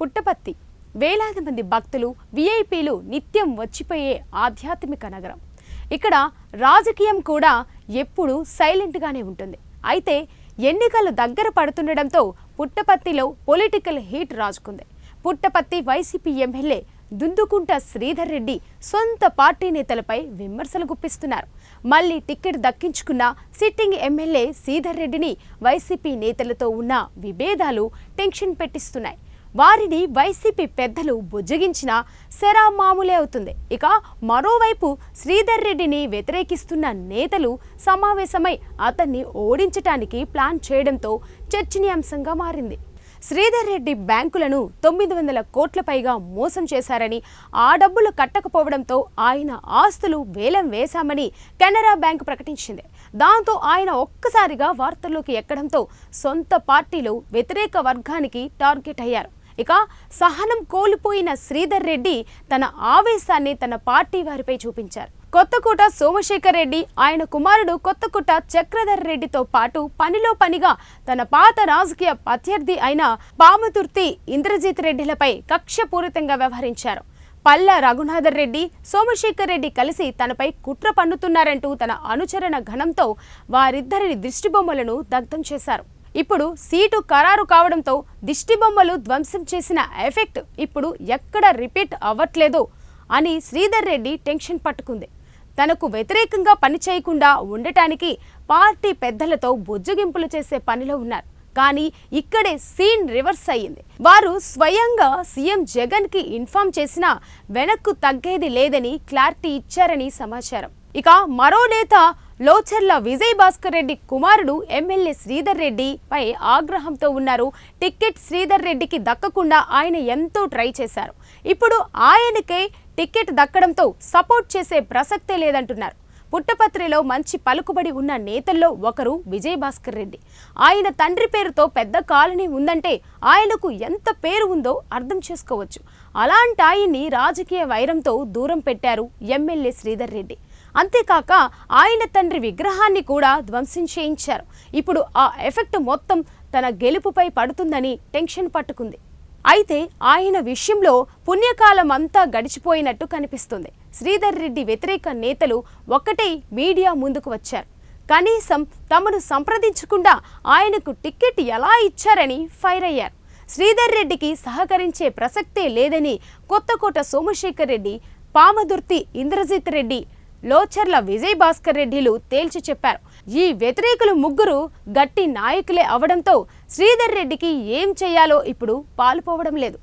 పుట్టపర్తి వేలాది మంది భక్తులు విఐపీలు నిత్యం వచ్చిపోయే ఆధ్యాత్మిక నగరం. ఇక్కడ రాజకీయం కూడా ఎప్పుడూ సైలెంట్గానే ఉంటుంది. అయితే ఎన్నికలు దగ్గర పడుతుండడంతో పుట్టపర్తిలో పొలిటికల్ హీట్ రాజుకుంది. పుట్టపర్తి వైసీపీ ఎమ్మెల్యే దుందుకుంట శ్రీధర్ రెడ్డి సొంత పార్టీ నేతలపై విమర్శలు గుప్పిస్తున్నారు. మళ్లీ టికెట్ దక్కించుకున్న సిట్టింగ్ ఎమ్మెల్యే శ్రీధర్ రెడ్డిని వైసీపీ నేతలతో ఉన్న విభేదాలు టెన్షన్ పెట్టిస్తున్నాయి. వారిని వైసీపీ పెద్దలు బుజ్జగించినా సెరా మామూలే అవుతుంది. ఇక మరోవైపు శ్రీధర్ రెడ్డిని వ్యతిరేకిస్తున్న నేతలు సమావేశమై అతన్ని ఓడించటానికి ప్లాన్ చేయడంతో చర్చనీయాంశంగా మారింది. శ్రీధర్ రెడ్డి బ్యాంకులను 900 కోట్ల పైగా మోసం చేశారని, ఆ డబ్బులు కట్టకపోవడంతో ఆయన ఆస్తులు వేలం వేశామని కెనరా బ్యాంకు ప్రకటించింది. దాంతో ఆయన ఒక్కసారిగా వార్తల్లోకి ఎక్కడంతో సొంత పార్టీలో వ్యతిరేక వర్గానికి టార్గెట్ అయ్యారు. ఇక సహనం కోల్పోయిన శ్రీధర్ రెడ్డి తన ఆవేశాన్ని తన పార్టీ వారిపై చూపించారు. కొత్తకోట సోమశేఖర్ రెడ్డి, ఆయన కుమారుడు కొత్తకోట చక్రధర్ రెడ్డితో పాటు పనిలో పనిగా తన పాత రాజకీయ ప్రత్యర్థి అయిన పాముతుర్తి ఇంద్రజిత్ రెడ్డిలపై కక్షపూరితంగా వ్యవహరించారు. పల్ల రఘునాథర్ రెడ్డి, సోమశేఖర్ రెడ్డి కలిసి తనపై కుట్ర పన్నుతున్నారంటూ తన అనుచరణ ఘనంతో వారిద్దరిని దిష్టిబొమ్మలను దగ్ధం చేశారు. ఇప్పుడు సీటు ఖరారు కావడంతో దిష్టిబొమ్మలు ధ్వంసం చేసిన ఎఫెక్ట్ ఇప్పుడు ఎక్కడ రిపీట్ అవ్వట్లేదో అని శ్రీధర్ రెడ్డి టెన్షన్ పట్టుకుంది. తనకు వ్యతిరేకంగా పనిచేయకుండా ఉండటానికి పార్టీ పెద్దలతో బుజ్జగింపులు చేసే పనిలో ఉన్నారు. కానీ ఇక్కడే సీన్ రివర్స్ అయ్యింది. వారు స్వయంగా సీఎం జగన్ కి ఇన్ఫార్మ్ చేసినా వెనక్కు తగ్గేది లేదని క్లారిటీ ఇచ్చారని సమాచారం. ఇక మరో నేత లోచర్ల విజయ్ భాస్కర్ రెడ్డి కుమారుడు ఎమ్మెల్యే శ్రీధర్ రెడ్డి పై ఆగ్రహంతో ఉన్నారు. టికెట్ శ్రీధర్ రెడ్డికి దక్కకుండా ఆయన ఎంతో ట్రై చేశారు. ఇప్పుడు ఆయనకే టికెట్ దక్కడంతో సపోర్ట్ చేసే ప్రసక్తే లేదంటున్నారు. పుట్టపర్తిలో మంచి పలుకుబడి ఉన్న నేతల్లో ఒకరు విజయ్ భాస్కర్ రెడ్డి. ఆయన తండ్రి పేరుతో పెద్ద కాలనీ ఉందంటే ఆయనకు ఎంత పేరు ఉందో అర్థం చేసుకోవచ్చు. అలాంటి ఆయన్ని రాజకీయ వైరంతో దూరం పెట్టారు ఎమ్మెల్యే శ్రీధర్ రెడ్డి. అంతేకాక ఆయన తండ్రి విగ్రహాన్ని కూడా ధ్వంసం చేయించారు. ఇప్పుడు ఆ ఎఫెక్ట్ మొత్తం తన గెలుపుపై పడుతుందని టెన్షన్ పట్టుకుంది. అయితే ఆయన విషయంలో పుణ్యకాలం అంతా గడిచిపోయినట్టు కనిపిస్తుంది. శ్రీధర్ రెడ్డి వ్యతిరేక నేతలు ఒక్కటే మీడియా ముందుకు వచ్చారు. కనీసం తమను సంప్రదించకుండా ఆయనకు టికెట్ ఎలా ఇచ్చారని ఫైర్ అయ్యారు. శ్రీధర్ రెడ్డికి సహకరించే ప్రసక్తే లేదని కొత్తకోట సోమశేఖర్ రెడ్డి, పామదుర్తి ఇంద్రజిత్ రెడ్డి, లోచర్ల విజయ్ భాస్కర్ రెడ్డిలు తేల్చి చెప్పారు. ఈ వ్యతిరేకులు ముగ్గురు గట్టి నాయకులే అవడంతో శ్రీధర్ రెడ్డికి ఏం చేయాలో ఇప్పుడు పాలుపోవడం లేదు.